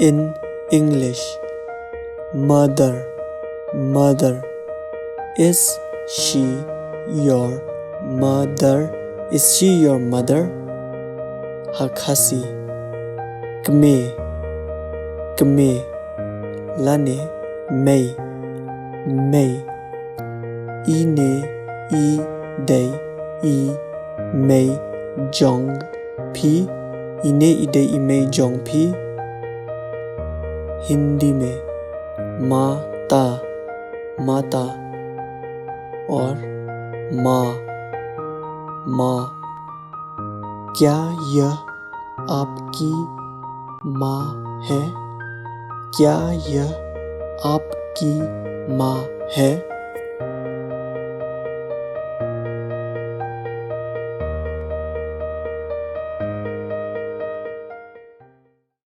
In English, mother, mother. Is she your mother? Is she your mother? Khasi. KMIE, KMIE. Lane, MEI, MEI. Ine, idei, MEI, jong, phi. Ine, idei, MEI, jong, phi. Hindi में माता, माता और माँ, माँ। क्या यह आपकी माँ है? क्या यह आपकी माँ है?